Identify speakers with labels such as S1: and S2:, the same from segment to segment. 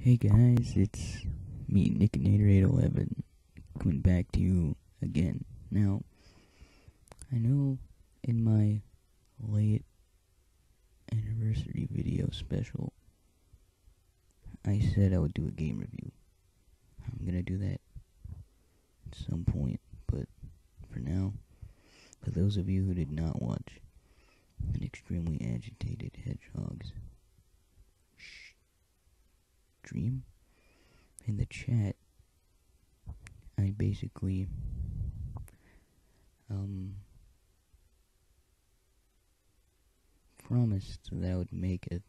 S1: Hey guys, it's me, Nickinator811, coming back to you again. Now, I know in my late anniversary video special, I said I would do a game review. I'm gonna do that at some point, but for now, for those of you who did not watch an extremely agitated hedgehog's stream, in the chat, I basically promised that I would make a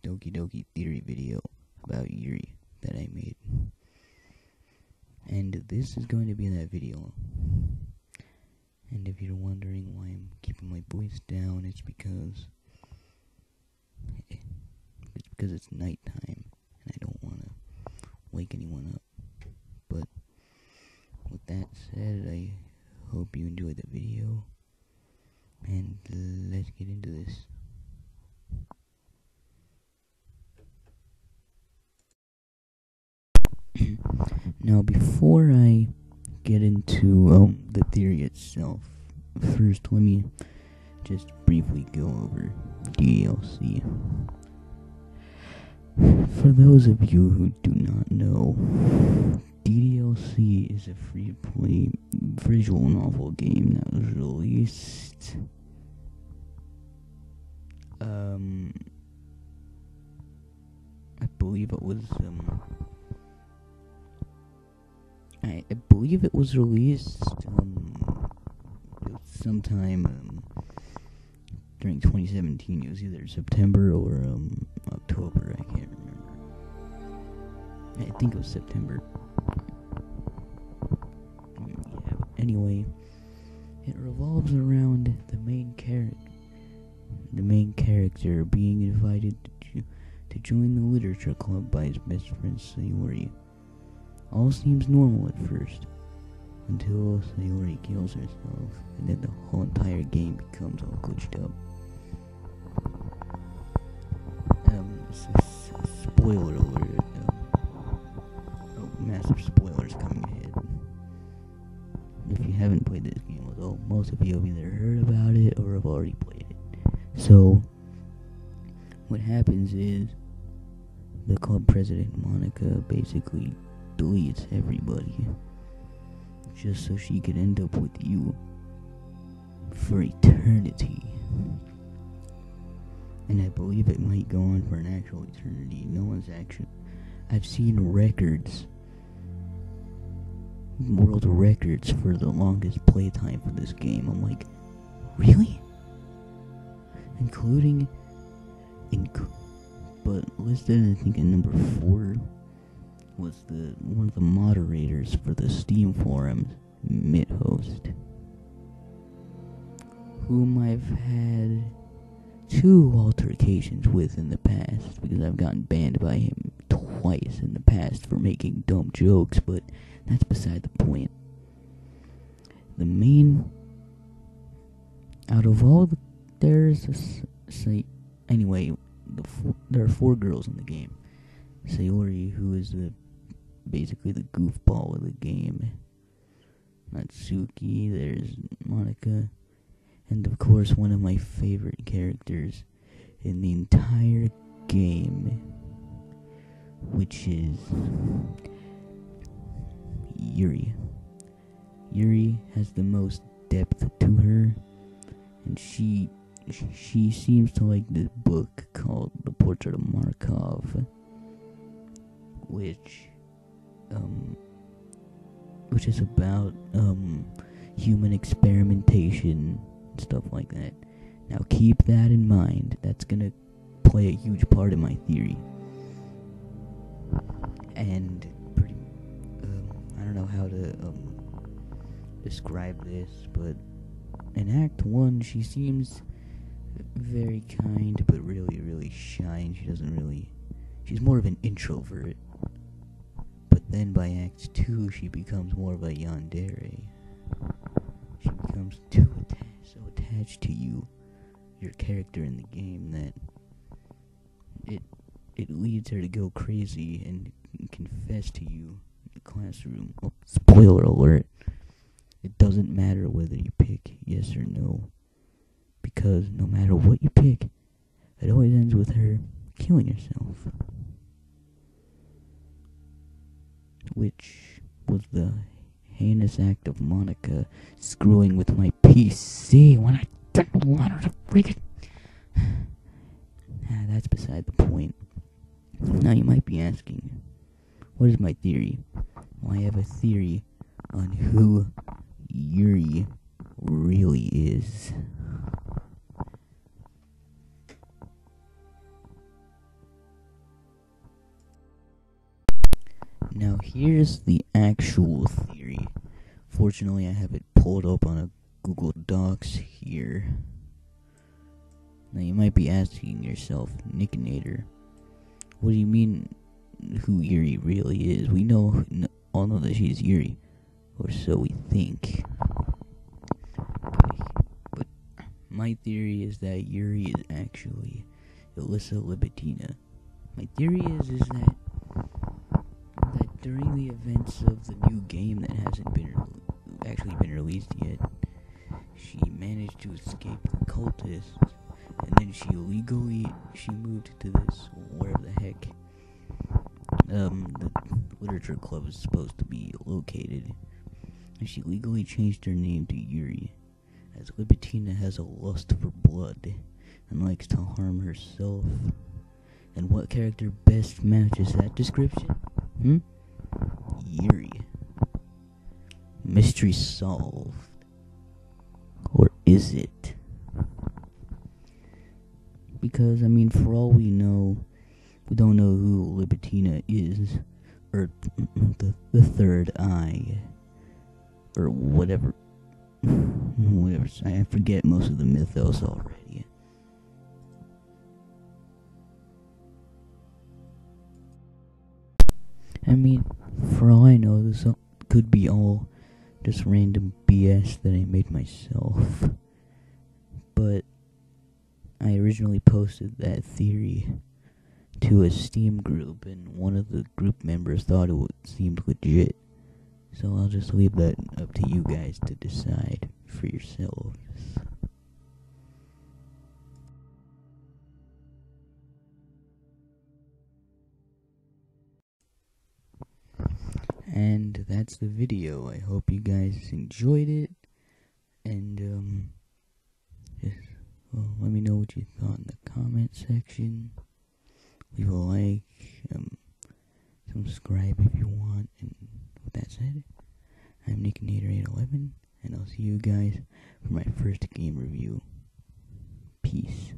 S1: Doki Doki Theory video about Yuri that I made. And this is going to be that video. And if you're wondering why I'm keeping my voice down, it's because it's nighttime and I don't want to wake anyone up. But with that said, I hope you enjoyed the video, and let's get into this. Now, before I get into the theory itself, first let me just briefly go over DLC. For those of you who do not know, DLC is a free-to-play visual novel game that was released I believe it was released sometime during 2017. It was either September or October, I can't remember. I think it was September. Yeah, but anyway, it revolves around the main character being invited to join the literature club by his best friend Sayori. All seems normal at first, until Sayori kills herself, and then the whole entire game becomes all glitched up. Spoiler alert. Massive spoilers coming ahead. If you haven't played this game, although most of you have either heard about it or have already played it. So, what happens is, the club president, Monica, basically deletes everybody, just so she could end up with you for eternity. And I believe it might go on for an actual eternity. I've seen world records for the longest playtime for this game. I'm like, really? But listed, I think, at number 4 was one of the moderators for the Steam forums, Midhost, whom I've had 2 altercations with in the past, because I've gotten banned by him twice in the past for making dumb jokes, but that's beside the point. Out of all there are 4 girls in the game. Sayori, who is basically the goofball of the game. Natsuki, there's Monica, and of course one of my favorite characters in the entire game, which is Yuri. Yuri has the most depth to her, and she seems to like this book called The Portrait of Markov, which is about human experimentation, stuff like that. Now keep that in mind. That's gonna play a huge part in my theory. And I don't know how to describe this, but in Act 1 she seems very kind, but really, really shy, and she's more of an introvert. But then by Act 2, she becomes more of a yandere. She becomes so attached to your character in the game, that it leads her to go crazy and confess to you in the classroom. Oh, spoiler alert. It doesn't matter whether you pick yes or no, because no matter what you pick, it always ends with her killing herself. Which was the heinous act of Monica screwing with my PC when I didn't want her to freaking... That's beside the point. Now you might be asking, what is my theory? Well, I have a theory on who Yuri really is. Now here's the actual theory. Fortunately, I have it pulled up on a Google Docs here. Now you might be asking yourself, Nickinator, what do you mean who Yuri really is? We all know that she's Yuri, or so we think. But my theory is that Yuri is actually Elyssa libitina. My theory is that during the events of the new game that hasn't been actually been released yet, she managed to escape the cultists, and then she moved to this, wherever the heck the literature club is supposed to be located, and she legally changed her name to Yuri, as libitina has a lust for blood and likes to harm herself. And what character best matches that description? Yuri. Mystery solved. Or is it? Because, I mean, for all we know, we don't know who libitina is, or the third eye, or whatever. I forget most of the mythos already. I mean, for all I know, this could be all just random BS that I made myself. But I originally posted that theory to a Steam group, and one of the group members thought it seemed legit. So I'll just leave that up to you guys to decide for yourselves. And that's the video. I hope you guys enjoyed it. And, let me know what you thought in the comment section. Leave a like, subscribe if you want. And with that said, I'm Nickinator811, and I'll see you guys for my first game review. Peace.